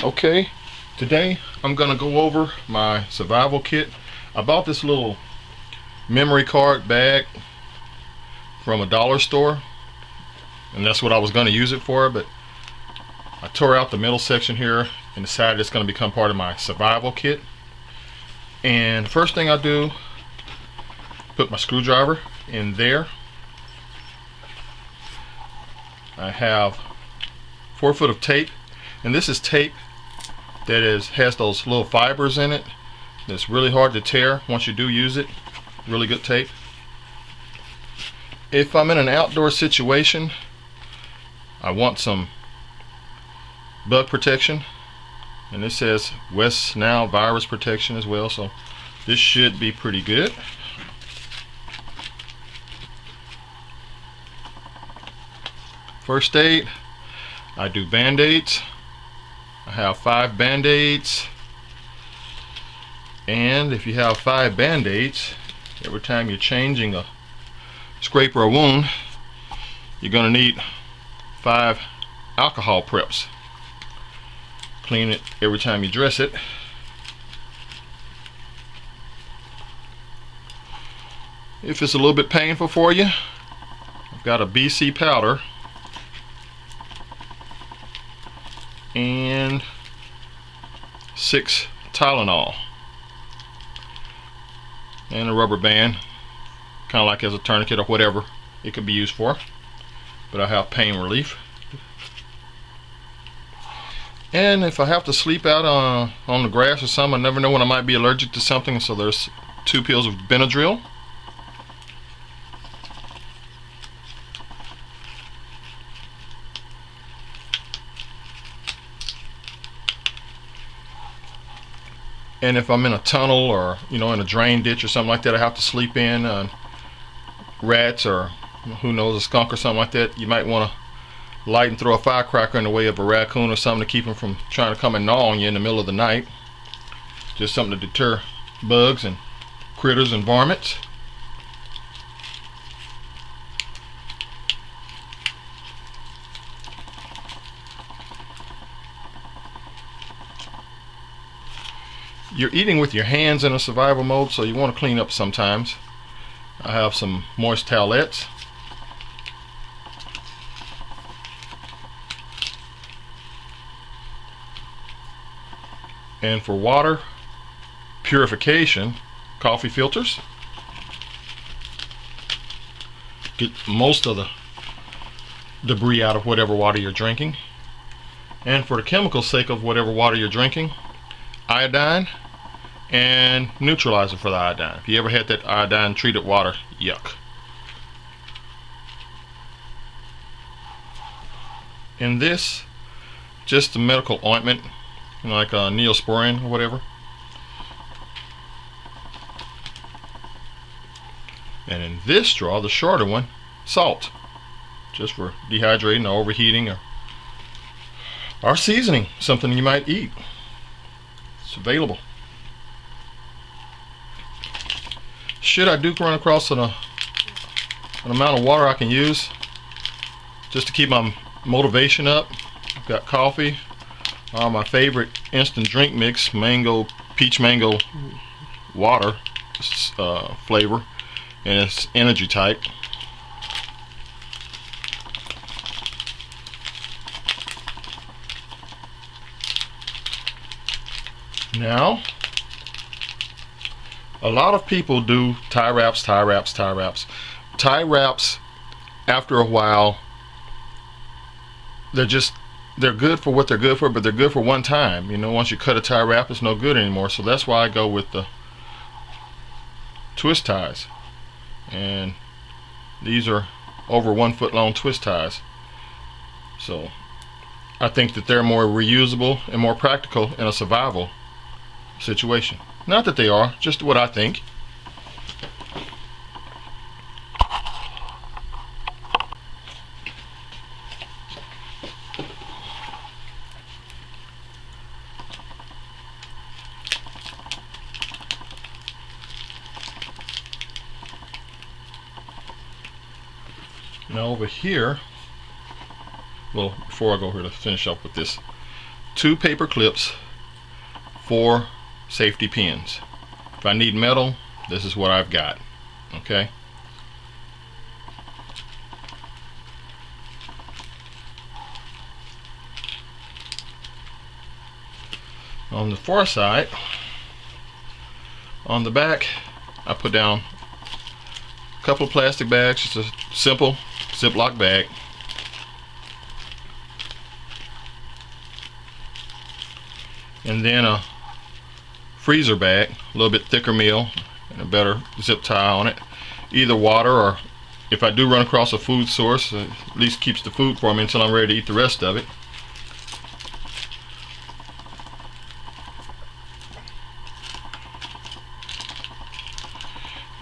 Okay, today I'm gonna go over my survival kit. I bought this little memory card bag from a dollar store, and that's what I was gonna use it for, but I tore out the middle section here and decided it's gonna become part of my survival kit. And the first thing I do, put my screwdriver in there. I have 4 foot of tape, and this is tape that has those little fibers in it that's really hard to tear once you do use it. Really good tape. If I'm in an outdoor situation, I want some bug protection, and this says West Nile virus protection as well, so this should be pretty good. First aid, I do band-aids. I have 5 band-aids, and if you have 5 band-aids, every time you're changing a scrape or a wound, you're going to need 5 alcohol preps. Clean it every time you dress it. If it's a little bit painful for you, I've got a BC powder and 6 Tylenol and a rubber band, kind of like as a tourniquet or whatever it could be used for, but I have pain relief. And if I have to sleep out on the grass or something, I never know when I might be allergic to something, so there's 2 pills of Benadryl. And if I'm in a tunnel or in a drain ditch or something like that, I have to sleep in, rats or who knows, a skunk or something like that, you might want to light and throw a firecracker in the way of a raccoon or something to keep them from trying to come and gnaw on you in the middle of the night. Just something to deter bugs and critters and varmints. You're eating with your hands in a survival mode, so you want to clean up sometimes. I have some moist towelettes. And for water purification, coffee filters. Get most of the debris out of whatever water you're drinking. And for the chemical sake of whatever water you're drinking, iodine and neutralizer for the iodine. If you ever had that iodine treated water, yuck. And this, just the medical ointment, like Neosporin or whatever. And in this straw, the shorter one, salt, just for dehydrating or overheating or seasoning something you might eat. It's available. Should I do run across an amount of water I can use just to keep my motivation up, I've got coffee, my favorite instant drink mix, peach mango water flavor, and it's energy type. Now, a lot of people do tie wraps. Tie wraps, after a while, they're good for what they're good for, but they're good for one time. Once you cut a tie wrap, it's no good anymore. So that's why I go with the twist ties. And these are over 1 foot long twist ties. So I think that they're more reusable and more practical in a survival situation. Not that they are, just what I think. Now over here, well, before I go here to finish up with this 2 paper clips, 4 safety pins. If I need metal, this is what I've got. Okay. On the far side, on the back, I put down a couple of plastic bags, just a simple Ziploc bag. And then a freezer bag, a little bit thicker meal and a better zip tie on it. Either water, or if I do run across a food source, at least keeps the food for me until I'm ready to eat the rest of it.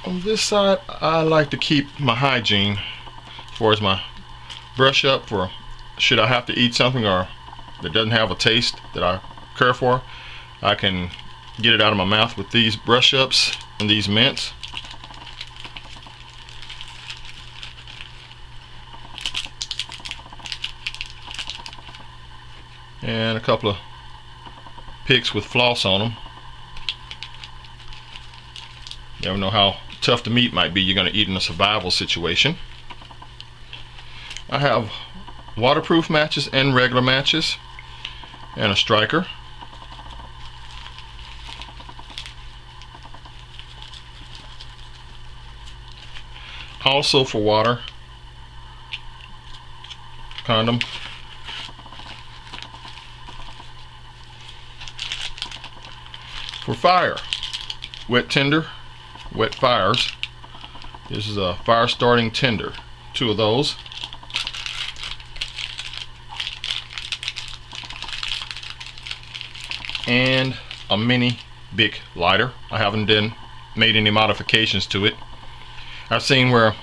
On this side, I like to keep my hygiene as far as my brush up for should I have to eat something or that doesn't have a taste that I care for. I can get it out of my mouth with these brush ups and these mints. And a couple of picks with floss on them. You never know how tough the meat might be you're going to eat in a survival situation. I have waterproof matches and regular matches and a striker. Also for water, condom. For fire, wet tinder, wet fires. This is a fire starting tinder, 2 of those. And a mini Bic lighter. I haven't made any modifications to it. I've seen where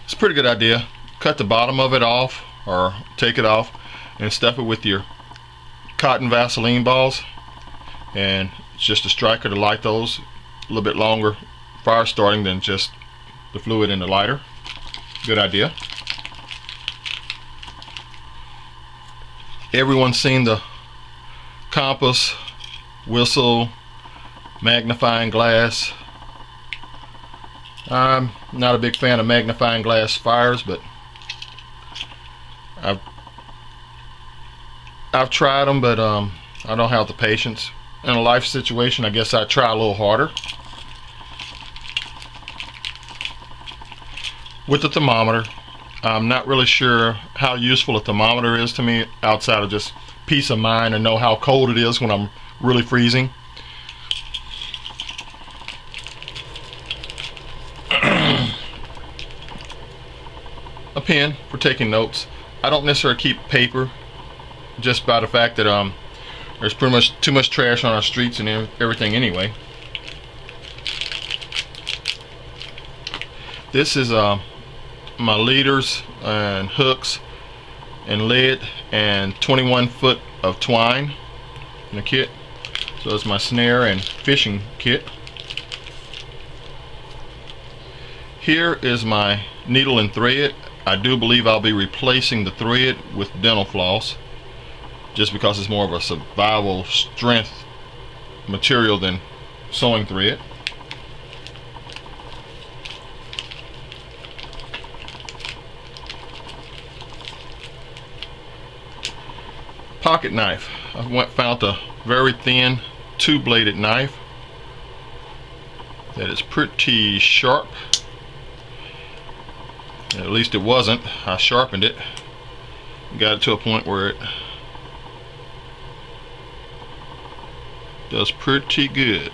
it's a pretty good idea. Cut the bottom of it off or take it off and stuff it with your cotton Vaseline balls, and it's just a striker to light those. A little bit longer fire starting than just the fluid in the lighter. Good idea. Everyone's seen the compass, whistle, magnifying glass. I'm not a big fan of magnifying glass fires, but I've tried them, but I don't have the patience. In a life situation, I guess I'd try a little harder. With the thermometer, I'm not really sure how useful a thermometer is to me outside of just peace of mind and know how cold it is when I'm really freezing. A pen for taking notes. I don't necessarily keep paper, just by the fact that there's pretty much too much trash on our streets and everything anyway. This is my leaders and hooks and lead and 21 foot of twine in the kit. So it's my snare and fishing kit. Here is my needle and thread. I do believe I'll be replacing the thread with dental floss, just because it's more of a survival strength material than sewing thread. Pocket knife. I found a very thin 2-bladed knife that is pretty sharp. At least it wasn't. I sharpened it, got it to a point where it does pretty good.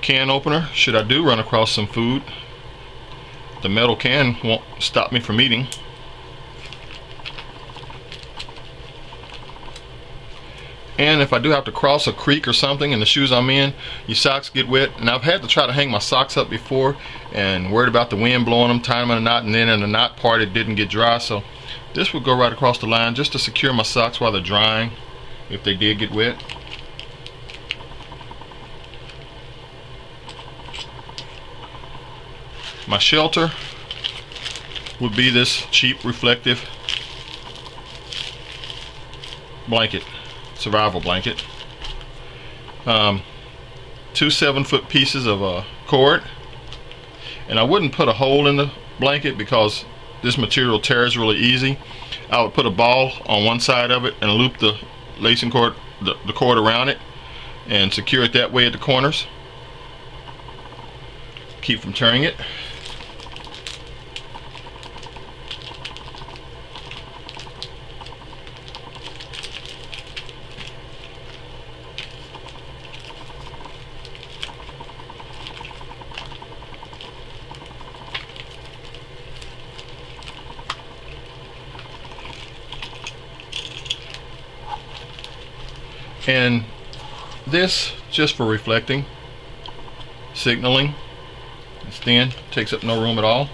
Can opener, should I do run across some food. The metal can won't stop me from eating. And if I do have to cross a creek or something and the shoes I'm in, your socks get wet. And I've had to try to hang my socks up before and worried about the wind blowing them, tying them in a knot, and then in the knot part it didn't get dry. So this would go right across the line just to secure my socks while they're drying if they did get wet. My shelter would be this cheap reflective blanket, survival blanket. 2 7-foot pieces of cord, and I wouldn't put a hole in the blanket because this material tears really easy. I would put a ball on one side of it and loop the lacing cord, the cord around it, and secure it that way at the corners. Keep from tearing it. And this just for reflecting, signaling. It's thin, takes up no room at all.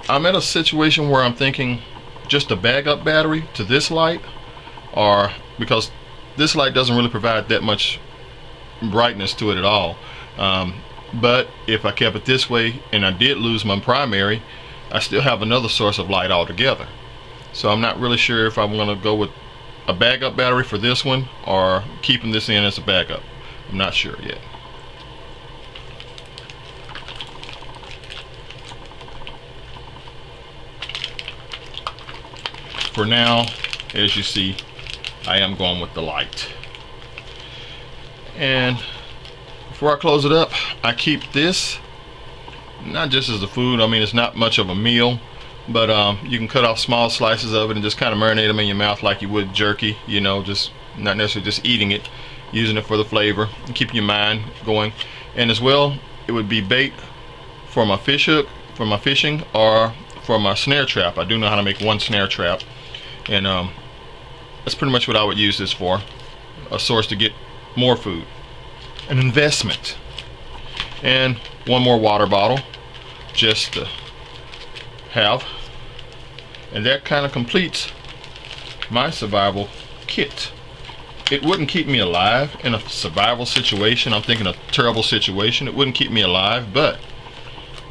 I'm at a situation where I'm thinking just a bag up battery to this light, or because this light doesn't really provide that much brightness to it at all. But if I kept it this way and I did lose my primary, I still have another source of light altogether. So I'm not really sure if I'm going to go with a backup battery for this one or keeping this in as a backup. I'm not sure yet. For now, as you see, I am going with the light. And before I close it up, I keep this not just as a food. I mean, it's not much of a meal, but you can cut off small slices of it and just kind of marinate them in your mouth like you would jerky, you know, just not necessarily just eating it, using it for the flavor and keeping your mind going. And as well, it would be bait for my fish hook, for my fishing, or for my snare trap. I do know how to make one snare trap, and that's pretty much what I would use this for, a source to get more food, an investment. And one more water bottle just to have, and that kind of completes my survival kit. It wouldn't keep me alive in a survival situation. I'm thinking a terrible situation. It wouldn't keep me alive, but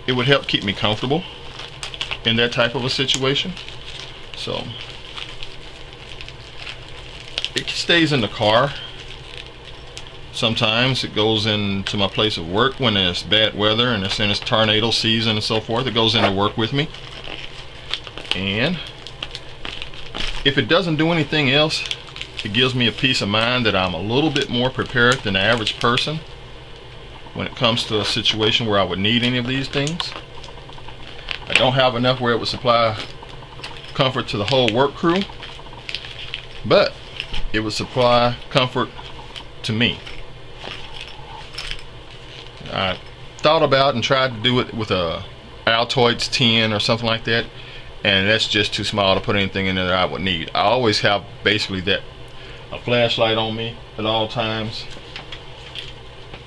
it would help keep me comfortable in that type of a situation. So it stays in the car. Sometimes it goes into my place of work when it's bad weather and it's in its tornado season and so forth. It goes into work with me. And if it doesn't do anything else, it gives me a peace of mind that I'm a little bit more prepared than the average person when it comes to a situation where I would need any of these things. I don't have enough where it would supply comfort to the whole work crew, but it would supply comfort to me. I thought about and tried to do it with a Altoids tin or something like that, and that's just too small to put anything in there that I would need. I always have basically that, a flashlight on me at all times.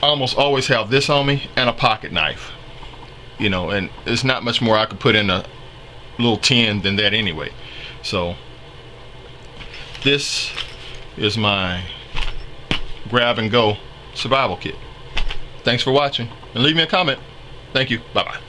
I almost always have this on me and a pocket knife, you know, and there's not much more I could put in a little tin than that anyway. So this is my grab and go survival kit. Thanks for watching, and leave me a comment. Thank you. Bye bye.